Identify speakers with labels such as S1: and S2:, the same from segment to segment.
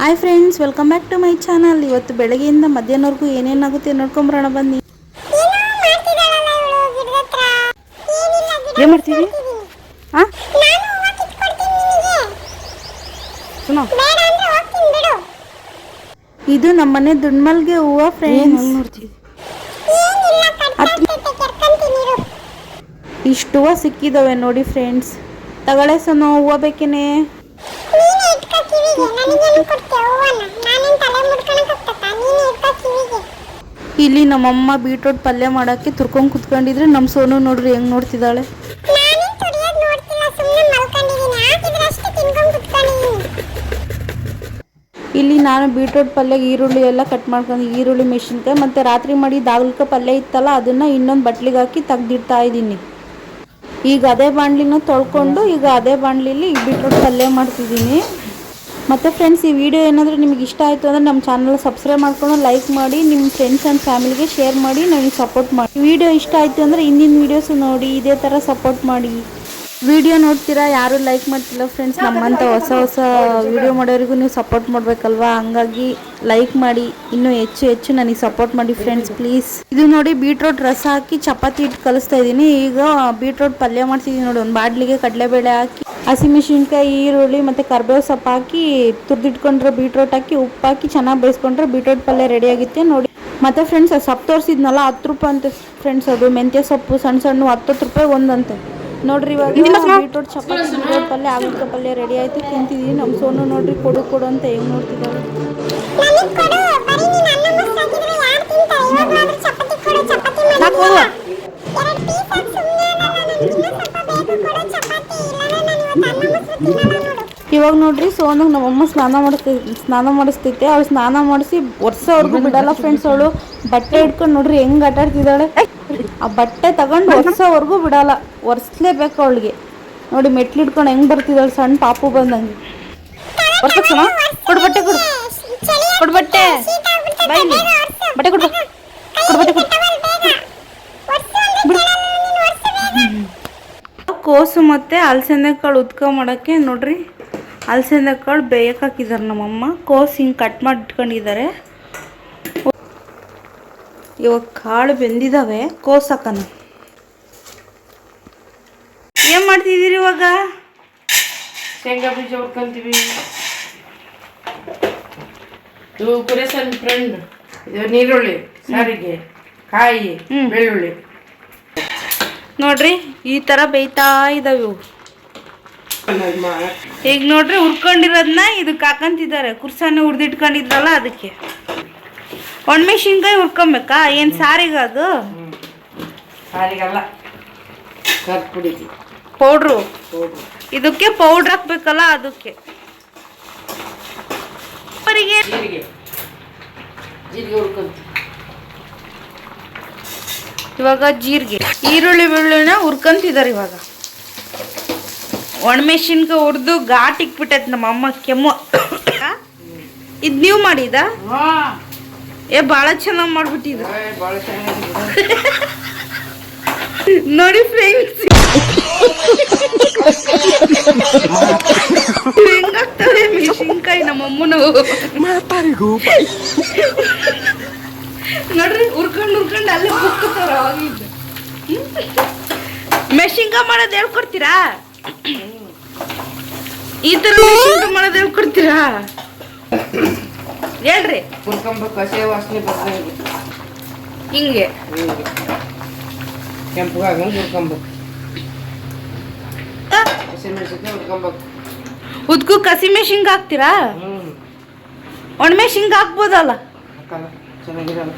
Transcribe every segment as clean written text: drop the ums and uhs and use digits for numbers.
S1: Hi friends, welcome back to my channel. ಇವತ್ತು ಬೆಳಗ್ಗೆಯಿಂದ ಮಧ್ಯಾಹ್ನವರೆಗೂ ಏನೇನಾಗುತ್ತೆ ನೋಡ್ಕೊಂಬರೋಣ ಬನ್ನಿ. ಏನು ಮಾಡ್ತೀವಿ? ಹಾಂ ಸುನೋ, ಇದು ನಮ್ಮನೆ ದುಂಡ್ಮಲ್ಗೆ ಹೂವು ಫ್ರೆಂಡ್ಸ್. ನೋಡ್ತೀವಿ ಇಷ್ಟು ಹೂವು ಸಿಕ್ಕಿದಾವೆ ನೋಡಿ ಫ್ರೆಂಡ್ಸ್. ತಗೊಳ್ಳೆ ಸನೋ, ಹೂವು ಬೇಕೇನೆ? ಇಲ್ಲಿ ನಮ್ಮಮ್ಮ ಬೀಟ್ರೋಟ್ ಪಲ್ಯ ಮಾಡೋಕ್ಕೆ ತುರ್ಕೊಂಡು ಕುತ್ಕೊಂಡಿದ್ರೆ ನಮ್ಮ ಸೋನು ನೋಡ್ರಿ ಹೆಂಗ್ ನೋಡ್ತಿದ್ದಾಳೆ. ಇಲ್ಲಿ ನಾನು ಬೀಟ್ರೋಟ್ ಪಲ್ಯಗೆ ಈರುಳ್ಳಿ ಎಲ್ಲ ಕಟ್ ಮಾಡ್ಕೊಂಡು, ಈರುಳ್ಳಿ ಮೆಣಸಿನ್ಕಾಯಿ ಮತ್ತು ರಾತ್ರಿ ಮಾಡಿ ದಾಗಲ್ಕ ಪಲ್ಯ ಇತ್ತಲ್ಲ, ಅದನ್ನು ಇನ್ನೊಂದು ಬಟ್ಲಿಗೆ ಹಾಕಿ ತೆಗ್ದಿಡ್ತಾ ಇದ್ದೀನಿ. ಈಗ ಅದೇ ಬಾಣಲಿನ ತೊಳ್ಕೊಂಡು ಈಗ ಅದೇ ಬಾಣಲಿಲಿ ಬೀಟ್ರೋಟ್ ಪಲ್ಯ ಮಾಡ್ತಿದ್ದೀನಿ. ಮತ್ತು ಫ್ರೆಂಡ್ಸ್, ಈ ವಿಡಿಯೋ ಏನಾದರೂ ನಿಮಗೆ ಇಷ್ಟ ಆಯಿತು ಅಂದರೆ ನಮ್ಮ ಚಾನಲ್ ಸಬ್ಸ್ಕ್ರೈಬ್ ಮಾಡ್ಕೊಂಡು ಲೈಕ್ ಮಾಡಿ, ನಿಮ್ಮ ಫ್ರೆಂಡ್ಸ್ ಆ್ಯಂಡ್ ಫ್ಯಾಮಿಲಿಗೆ ಶೇರ್ ಮಾಡಿ, ನನಗೆ ಸಪೋರ್ಟ್ ಮಾಡಿ. ವಿಡಿಯೋ ಇಷ್ಟ ಆಯಿತು ಅಂದರೆ ಹಿಂದಿನ ವೀಡಿಯೋಸು ನೋಡಿ ಇದೇ ಥರ ಸಪೋರ್ಟ್ ಮಾಡಿ. ವಿಡಿಯೋ ನೋಡ್ತೀರಾ, ಯಾರು ಲೈಕ್ ಮಾಡ್ತಿಲ್ಲ ಫ್ರೆಂಡ್ಸ್. ನಮ್ಮಂಥ ಹೊಸ ಹೊಸ ವಿಡಿಯೋ ಮಾಡೋರಿಗೂ ನೀವು ಸಪೋರ್ಟ್ ಮಾಡಬೇಕಲ್ವಾ, ಹಂಗಾಗಿ ಲೈಕ್ ಮಾಡಿ, ಇನ್ನೂ ಹೆಚ್ಚು ಹೆಚ್ಚು ನನಗೆ ಸಪೋರ್ಟ್ ಮಾಡಿ ಫ್ರೆಂಡ್ಸ್ ಪ್ಲೀಸ್. ಇದು ನೋಡಿ ಬೀಟ್ರೋಟ್ ರಸ ಹಾಕಿ ಚಪಾತಿ ಹಿಟ್ಟು ಕಲಿಸ್ತಾ ಇದ್ದೀನಿ. ಈಗ ಬೀಟ್ರೋಟ್ ಪಲ್ಯ ಮಾಡ್ತಿದ್ದೀನಿ ನೋಡಿ. ಒಂದು ಬಾಡ್ಲಿಗೆ ಕಡಲೆಬೇಳೆ ಹಾಕಿ, ಹಸಿಮೆಣಸಿನ್ಕಾಯಿ, ಈರುಳ್ಳಿ ಮತ್ತು ಕರ್ಬೇವು ಸೊಪ್ಪು ಹಾಕಿ ತುರಿದಿಟ್ಕೊಂಡ್ರೆ ಬೀಟ್ರೋಟ್ ಹಾಕಿ ಉಪ್ಪು ಹಾಕಿ ಚೆನ್ನಾಗಿ ಬೇಯಿಸ್ಕೊಂಡ್ರೆ ಬೀಟ್ರೋಟ್ ಪಲ್ಯ ರೆಡಿ ಆಗುತ್ತೆ ನೋಡಿ. ಮತ್ತು ಫ್ರೆಂಡ್ಸ್, ಸೊಪ್ಪು ತೋರಿಸಿದ್ನಲ್ಲ 10 ರೂಪಾಯಿ ಅಂತೆ ಫ್ರೆಂಡ್ಸ್. ಅದು ಮೆಂತ್ಯ ಸೊಪ್ಪು ಸಣ್ಣ ಸಣ್ಣ 10 ರೂಪಾಯಿ ಒಂದಂತೆ ನೋಡ್ರಿ. ಇವಾಗ ಬೀಟ್ರೋಟ್ ಚಪಾತಿ ಬೀಟ್ರೋಟ್ ಪಲ್ಯ ಆಲೂಗಡ್ಡೆ ಪಲ್ಯ ರೆಡಿ ಆಯಿತು, ತಿಂತಿದ್ದೀವಿ. ನಮ್ಮ ಸೋನು ನೋಡ್ರಿ ಕೊಡು ಕೊಡು ಅಂತ ಹೆಂಗೆ ನೋಡ್ತಿದ್ದಾಳೆ. ಇವಾಗ ನೋಡ್ರಿ ಸೋನು ನಮ್ಮಮ್ಮ ಸ್ನಾನ ಮಾಡಿಸ್ತೈತೆ. ಅವಳು ಸ್ನಾನ ಮಾಡಿಸಿ ವರ್ಷವರೆಗೂ ಬಿಡಲ್ಲ ಫ್ರೆಂಡ್ಸ್. ಅವಳು ಬಟ್ಟೆ ಹಿಡ್ಕೊಂಡು ನೋಡ್ರಿ ಹೆಂಗೆ ಆಟಾಡ್ತಿದ್ದಾಳೆ. ಆ ಬಟ್ಟೆ ತಗೊಂಡು ವರ್ಷವರೆಗೂ ಬಿಡಲ್ಲ, ಒರೆಸ್ಲೇಬೇಕು ಅವಳಿಗೆ. ನೋಡಿ ಮೆಟ್ಲು ಹಿಡ್ಕೊಂಡು ಹೆಂಗೆ ಬರ್ತಿದ್ದಾಳೆ, ಸಣ್ಣ ಪಾಪು ಬಂದಂಗೆ. ಒರ್ಸೋಣ, ಕೊಡು ಬಟ್ಟೆ, ಕೊಡು ಕೊಡು ಬಟ್ಟೆ, ಬೈಲಿ ಬಟ್ಟೆ ಕೊಡು, ಕೊಡು ಬಟ್ಟೆ ಕೊಡು. ಕೋಸು ಮತ್ತು ಅಲಸಂದೆ ಕಾಳು ಉದ್ಕ ಮಾಡೋಕ್ಕೆ ನೋಡ್ರಿ ಅಲಸಂದೆ ಕಾಳು ಬೇಯಕ್ಕೆ ಹಾಕಿದ್ದಾರೆ ನಮ್ಮಮ್ಮ. ಕೋಸು ಹಿಂಗೆ ಕಟ್ ಮಾಡಿ ಇಟ್ಕೊಂಡಿದ್ದಾರೆ. ಇವಾಗ ಕಾಳು ಬೆಂದಿದ್ದಾವೆ, ಕೋಸು ಹಾಕೋಣ. ಏನು ಮಾಡ್ತಿದ್ದೀರಿ ಇವಾಗ?
S2: ಶೇಂಗಾ ಬೀಜ ಹುರ್ಕೊಂತೀವಿ. ಇವು ಕುರೇಸನ್ ಫ್ರೆಂಡ್. ಇದು ನೀರುಳ್ಳಿ ಸಾರಿಗೆ, ಕಾಯಿ, ಬೆಳ್ಳುಳ್ಳಿ
S1: ನೋಡ್ರಿ ಈ ಥರ ಬೇಯ್ತಾ ಇದ್ದಾವೆ ಇವು. ಈಗ ನೋಡ್ರಿ ಹುರ್ಕೊಂಡಿರೋದನ್ನ ಇದಕ್ಕೆ ಹಾಕಂತಿದ್ದಾರೆ. ಕುರ್ಸಾನೆ ಹುರಿದಿಟ್ಕೊಂಡಿದ್ರಲ್ಲ ಅದಕ್ಕೆ. ಒಣಮೆಣಸಿನ್ಕಾಯಿ ಹುರ್ಕೊಬೇಕಾ? ಏನು ಸಾರಿಗೆ ಅದು?
S2: ಸಾರಿಗಲ್ಲ, ಕರ್ಪುಡಿ
S1: ಪೌಡ್ರು. ಇದಕ್ಕೆ ಪೌಡ್ರ್ ಹಾಕ್ಬೇಕಲ್ಲ ಅದಕ್ಕೆ.
S2: ಜೀರಿಗೆ ಹುರ್ಕೊಂತೀವಿ.
S1: ಇವಾಗ ಜೀರಿಗೆ, ಈರುಳ್ಳಿ ಬೆಳ್ಳುಳ್ಳಿನ ಹುರ್ಕೊಂತಿದ್ದಾರೆ. ಇವಾಗ ಒಣಮೆಣಸಿನ್ಕಾಯಿ ಹುರಿದು ಘಾಟ್ ಇಕ್ಬಿಟ್ಟೈತೆ ನಮ್ಮ ಅಮ್ಮ. ಕೆಮ್ಮು. ಇದು ನೀವು ಮಾಡಿದ? ಭಾಳ ಚೆನ್ನಾಗಿ ಮಾಡ್ಬಿಟ್ಟಿದ್ರು ನೋಡಿ ಫ್ರೆಂಡ್ಸ್. ಹೆಂಗಾಗ್ತವೆ ಮೆಣಸಿನ್ಕಾಯಿ ನಮ್ಮಮ್ಮನು ನೋಡ್ರಿ. ಹುರ್ಕೊಂಡು ಅಲ್ಲೇ ಕುಕ್ತಾರ. ಅವಾಗಿದ್ದು ಮೆಣಸಿನ್ಕಾಯಿ ಮಾಡೋದು ಹೇಳ್ಕೊಡ್ತೀರಾ? ಈ ಥರ ಮೆಣಸಿನ್ಕಾಯಿ ಮಾಡೋದು ಹೇಳ್ಕೊಡ್ತೀರಾ? ಹೇಳ್ರಿ.
S2: ಹುರ್ಕೊಂಬೇಕು, ಹಸಿ ವಾಸನೆ ಬರ್ದಂಗೆ
S1: ಹಿಂಗೆ
S2: ಕೆಂಪುಗಾಗಂಗೆ ಹುರ್ಕೊಂಬೇಕು. ಹಸಿಮೆಣಸಿನ್ಕಾಯಿ ಹುರ್ಕೊಂಬೇಕು.
S1: ಉದ್ಕು ಕಸಿ ಮೆಣಸಿನ್ಕಾಯಿ ಹಾಕ್ತೀರಾ? ಒಣಮೆಣಸಿನ್ಕಾಯಿ ಹಾಕ್ಬೋದಲ್ಲ?
S2: ಹಾಕಲ್ಲ, ಚೆನ್ನಾಗಿರಲ್ಲ.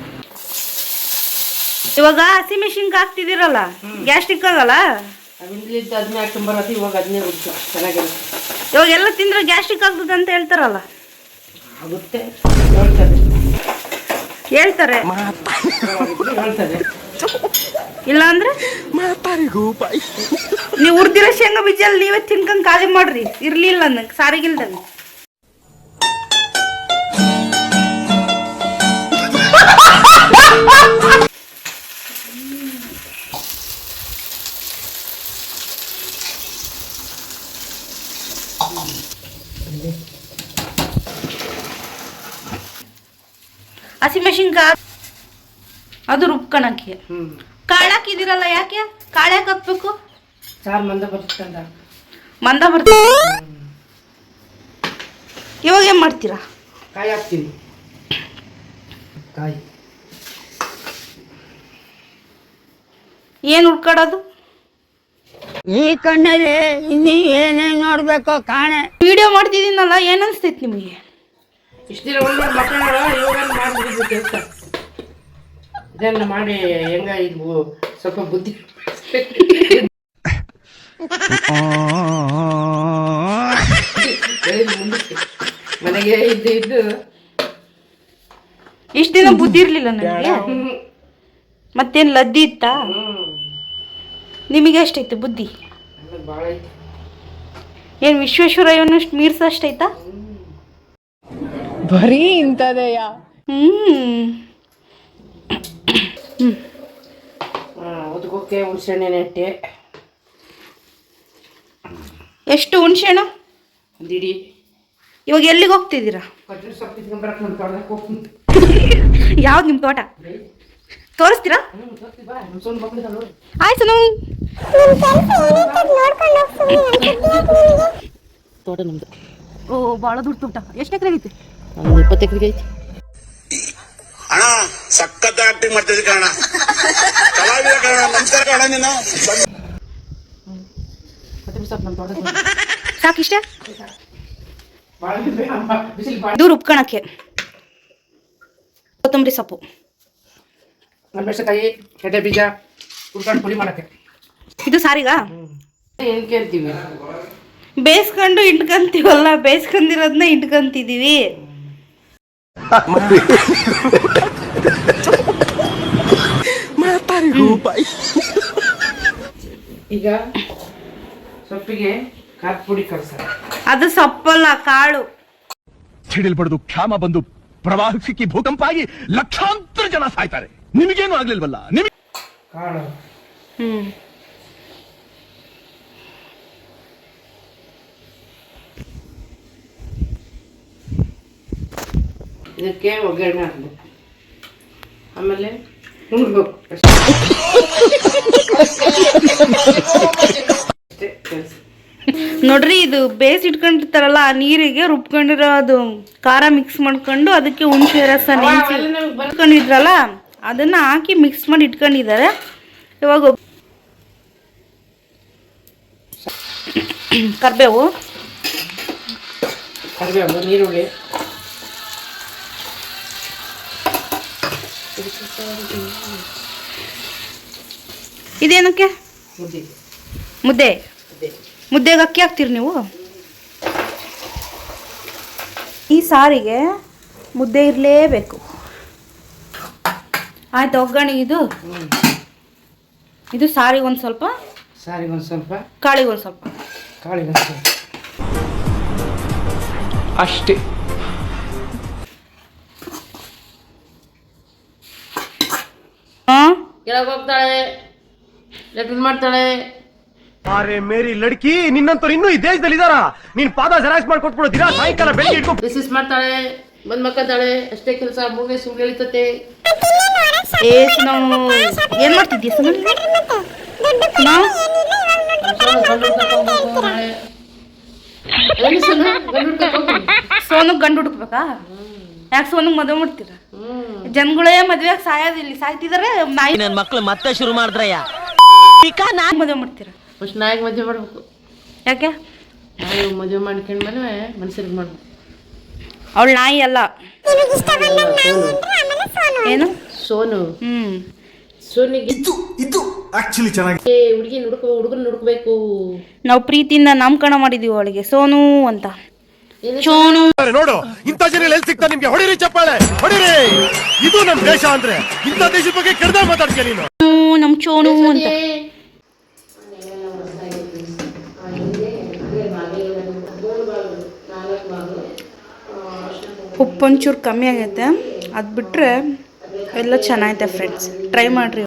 S1: ಇವಾಗ ಹಸಿ ಮೆಣಸಿನ್ಕಾಯಿ ಹಾಕ್ತಿದ್ದೀರಲ್ಲ, ಗ್ಯಾಸ್ಟ್ರಿಕ್ ಆಗಲ್ಲ?
S2: ಅವಿಂದಲಿದ್ದು ಅದನ್ನೇ ಹಾಕ್ಕೊಂಡ್ ಬರತ್ತೆ. ಇವಾಗ ಅದನ್ನೇ ಹುಡ್ತು ಚೆನ್ನಾಗಿರುತ್ತೆ.
S1: ಇವಾಗ ಎಲ್ಲ ತಿಂದ್ರೆ ಗ್ಯಾಸ್ಟ್ರಿಕ್ ಆಗ್ತದೆ ಅಂತ ಹೇಳ್ತಾರಲ್ಲ?
S2: ಆಗುತ್ತೆ, ಹೇಳ್ತಾರೆ. ಹೇಳ್ತಾರೆ.
S1: ಇಲ್ಲ ಅಂದ್ರೆ ನೀವು ಹುರ್ದಿರೋ ಶೇಂಗಾ ಬೀಜಲ್ಲಿ ನೀವೇ ತಿನ್ಕೊಂಡ್ ಖಾಲಿ ಮಾಡ್ರಿ. ಇರ್ಲಿಲ್ಲ ನಂಗೆ ಸಾರಿಗಿಲ್ದಂಗೆ. ಹಸಿಮೆಣಸಿನ್ಕಾಯಿ ಅದು ರುಬ್ಕೊಳಕ್ಕೆ. ಕಾಳು ಹಾಕಿದಿರಲ್ಲ, ಯಾಕೆ ಕಾಳು ಯಾಕೆ ಹಾಕ್ಬೇಕು?
S2: ಸಾರು ಮಂದ ಬರ್ತಂದ.
S1: ಮಂದ ಬರ್ತದೆ. ಇವಾಗ ಏನು ಮಾಡ್ತೀರಾ?
S2: ಕಾಯಿ ಹಾಕ್ತೀವಿ. ಕಾಯಿ
S1: ಏನು ಹುಡ್ಕಾಡೋದು?
S3: ಈ ಕಣ್ಣಲ್ಲಿ ಇನ್ನೀ ಏನೇನು ನೋಡ್ಬೇಕೋ ಕಾಣೆ.
S1: ವಿಡಿಯೋ ಮಾಡ್ತಿದ್ದೀನಲ್ಲ, ಏನು ಅನಿಸ್ತೈತಿ ನಿಮಗೆ?
S2: ಇಷ್ಟು ದಿನ ಒಳ್ಳೆ ಮಕ್ಕಳು ಇವಾಗ ಮಾಡಿಬಿಟ್ಟಿದ್ದು ಕೆಲಸ. ಇದನ್ನು ಮಾಡಿ ಹೆಂಗ ಇದು ಸ್ವಲ್ಪ ಬುದ್ಧಿ ಮುಂದಕ್ಕೆ ಮನೆಗೆ ಇದ್ದು
S1: ಇಷ್ಟು ದಿನ ಬುದ್ಧಿ ಇರಲಿಲ್ಲ ನನಗೆ. ಮತ್ತೇನು ಲದ್ದಿ ಇತ್ತಾ? ನಿಮಗೆ ಎಷ್ಟೈತೆ ಬುದ್ಧಿ?
S2: ಭಾಳ ಐತಿ.
S1: ಏನು ವಿಶ್ವೇಶ್ವರಯ್ಯನಷ್ಟು ಮೀರ್ಸಷ್ಟೈತಾ?
S3: ಬರೀ ಇಂಥದೆಯ.
S2: ಉದ್ಕೋಕೆ ಹುಣಸೆಹಣ್ಣೆ ನೆಟ್ಟೆ.
S1: ಎಷ್ಟು ಹುಣಸೆಹಣ್ಣು?
S2: ದಿಡಿ.
S1: ಇವಾಗ ಎಲ್ಲಿಗೆ ಹೋಗ್ತಿದ್ದೀರಾ?
S2: ಕೊತ್ತಂಬರಿ ಸೊಪ್ಪು ಇಟ್ಕೊಂಬರಕ್ಕೆ ನಮ್ಮ ತೋಟಕ್ಕೆ ಹೋಗ್ತೀನಿ.
S1: ಯಾವ್ದು ನಿಮ್ಮ ತೋಟ? ತೋರಿಸ್ತೀರಾ? ಆಯ್ತು ನಾವು
S2: ತೋಟ ನಮ್ದು.
S1: ಓ, ಭಾಳ ದೊಡ್ಡ ತೋಟ. ಎಷ್ಟು ಎಕರೆ ಐತಿ?
S2: ಒಂದು 20 ಎಕರೆಗೆ ಐತಿ.
S4: ಅಣ್ಣ ಸಖತ್ ಆಕ್ಟಿಂಗ್ ಮಾಡ್ತಿದ್ದೆ ಕಾರಣ ಕಲಾವಿದ ಕಾರಣ ನಮಸ್ಕಾರ ಕಾರಣ ನೀನು
S2: ಕೊತ್ತಂಬರಿ ಸೊಪ್ಪು ನಮ್ಮ ತೋಟದ
S1: ಸಾಕಿಷ್ಟ?
S2: ಭಾಳ ಬಿಸಿಲು ಭಾಳ.
S1: ಇದು ರುಬ್ಕೊಳಕ್ಕೆ ಕೊತ್ತಂಬರಿ ಸೊಪ್ಪು,
S2: ಮೆಣಸಿನಕಾಯಿ, ಕಡ್ಲೆ ಬೀಜ ಹುರ್ಕೊಂಡು ಪುಡಿ ಮಾಡಕ್ಕೆ.
S1: ಇದು ಸಾರಿಗಾ?
S2: ಏನಕ್ಕೆ ಅಂತೀವಿ?
S1: ಬೇಯಿಸ್ಕೊಂಡು ಇಟ್ಕೊಂತೀವಲ್ಲ, ಬೇಯಿಸ್ಕೊಂಡಿರೋದನ್ನ ಇಟ್ಕೊಂತಿದೀವಿ.
S2: ಈಗ ಸೊಪ್ಪಿಗೆ ಖಾರ ಪುಡಿ ಕಲಸ್ತಾರೆ.
S1: ಅದು ಸೊಪ್ಪಲ್ಲ, ಕಾಳು.
S5: ಸಿಡಿಲ್ಬಡ್ದು ಕ್ಷಾಮ ಬಂದು ಪ್ರವಾಹ ಸಿಕ್ಕಿ ಭೂಕಂಪ ಆಗಿ ಲಕ್ಷಾಂತರ ಜನ ಸಾಯ್ತಾರೆ. ನಿಮಗೇನು ಆಗ್ಲಿಲ್ವಲ್ಲ?
S2: ಕಾಳು ಇದಕ್ಕೆ ಒಗ್ಗರಣೆ ಹಾಕ್ಬೇಕು. ಆಮೇಲೆ ಹುಣ್ಬೇಕು ಅಷ್ಟೇ ಕೆಲಸ.
S1: ನೋಡ್ರಿ, ಇದು ಬೇಯಿಸಿ ಇಟ್ಕೊಂಡಿರ್ತಾರಲ್ಲ, ಆ ನೀರಿಗೆ ರುಬ್ಕೊಂಡಿರೋ ಅದು ಖಾರ ಮಿಕ್ಸ್ ಮಾಡ್ಕೊಂಡು ಅದಕ್ಕೆ ಹುಣಸೆ ರಸ ನೆನೆಸಿ ಇಟ್ಕೊಂಡಿದ್ರಲ್ಲ, ಅದನ್ನ ಹಾಕಿ ಮಿಕ್ಸ್ ಮಾಡಿ ಇಟ್ಕೊಂಡಿದ್ದಾರೆ. ಇವಾಗ ಕರಿಬೇವು,
S2: ನೀರುಳ್ಳಿ,
S1: ಇದೇನಕ್ಕೆ? ಮುದ್ದೆ.
S2: ಮುದ್ದೆ
S1: ಮುದ್ದೆಗೆ ಅಕ್ಕಿ ಹಾಕ್ತೀರಿ ನೀವು? ಈ ಸಾರಿಗೆ ಮುದ್ದೆ ಇರಲೇಬೇಕು. ಆಯ್ತು, ಒಗ್ಗರಣೆ ಇದು ಸಾರಿಗೆ ಒಂದು ಸ್ವಲ್ಪ,
S2: ಸಾರಿಗೆ ಒಂದು ಸ್ವಲ್ಪ,
S1: ಕಾಳಿಗೆ ಒಂದು ಸ್ವಲ್ಪ,
S2: ಕಾಳಿಗೆ ಒಂದು ಸ್ವಲ್ಪ
S5: ಅಷ್ಟೇ.
S2: ಕೆಳಗೆ ಹೋಗ್ತಾಳೆ, ಲೆಟ್ರಿನ್ ಮಾಡ್ತಾಳೆ.
S5: ಅರೆ ಮೇರಿ ಲಡ್ಕಿ, ನಿನ್ನಂತವ್ರು ಇನ್ನೂ ಈ ದೇಶದಲ್ಲಿ ಇದಾರ? ನೀನ್ ಪಾದ ಜೆರಾಕ್ಸ್ ಮಾಡ್ಕೊಟ್ಬಿಡು ದಿನ ಸಾಯಂಕಾಲ ಬೆಳಿಗ್ಗೆ ಇಟ್ಕೊ.
S2: ಬಿಸಿಸ್ ಮಾಡ್ತಾಳೆ, ಬಂದ್ ಮಕ್ಕತಾಳೆ, ಅಷ್ಟೇ ಕೆಲಸ. ಮೂಗೆ ಸುಳ್ಳು ಎಳಿತತೆ.
S1: ಏನ್ ಮಾಡ್ತಿದ್ದೀಯ ಸೋನು? ಗಂಡು ಹುಡುಕ್ಬೇಕಾ? ಯಾಕೆ ಸೋನಿಗೆ ಮದುವೆ ಮಾಡ್ತೀರಾ? ಜನಗಳೇ ಮದ್ವೆಯಾಗ ಸಾಯೋದಿಲ್ಲ, ಸಾಯ್ತಿದಾರೆ. ನಾಯಿ
S6: ನನ್ನ ಮಕ್ಳು ಮತ್ತೆ ಶುರು ಮಾಡಿದ್ರಯ್ಯ.
S1: ಮದುವೆ ಮಾಡ್ತೀರಾ?
S2: ಫಸ್ಟ್ ನಾಯಿಗೆ ಮದುವೆ ಮಾಡ್ಬೇಕು.
S1: ಯಾಕೆ?
S2: ನಾಯಿ ಮದುವೆ ಮಾಡ್ಕೊಂಡ್ಮೇಲೆ ಮನುಷ್ಯರಿಗೆ ಮಾಡ್ಬೇಕು.
S1: ಅವಳು ನಾಯಿ ಅಲ್ಲ. ಏನು?
S2: ಸೋನು. ಸೋನಿಗೆ ಹುಡುಗಿ ಹುಡುಗನ ಹುಡುಕ್ಬೇಕು.
S1: ನಾವು ಪ್ರೀತಿಯಿಂದ ನಾಮಕರಣ ಮಾಡಿದೀವಿ ಅವಳಿಗೆ, ಸೋನು ಅಂತ. ಸೋನು
S5: ನೋಡು, ಇಂಥ ಜನ ಎಲ್ಲಿ ಸಿಗ್ತಾ ನಿಮ್ಗೆ? ಹೊಡಿರಿ ಚಪ್ಪಾಳೆ, ಹೊಡಿರಿ. ಇದು ನಮ್ ದೇಶ ಅಂದ್ರೆ ಇಂಥ ದೇಶದ ಬಗ್ಗೆ ಕೆಡ್ದ ಮಾತಾಡ್ತೀಯ ನೀನು.
S1: ನಮ್ ಚೋನು ಅಂತ. ಉಪ್ಪೊಂಚೂರು ಕಮ್ಮಿ ಆಗೈತೆ, ಅದು ಬಿಟ್ರೆ ಎಲ್ಲ ಚೆನ್ನಾಗೈತೆ ಫ್ರೆಂಡ್ಸ್. ಟ್ರೈ ಮಾಡ್ರಿ.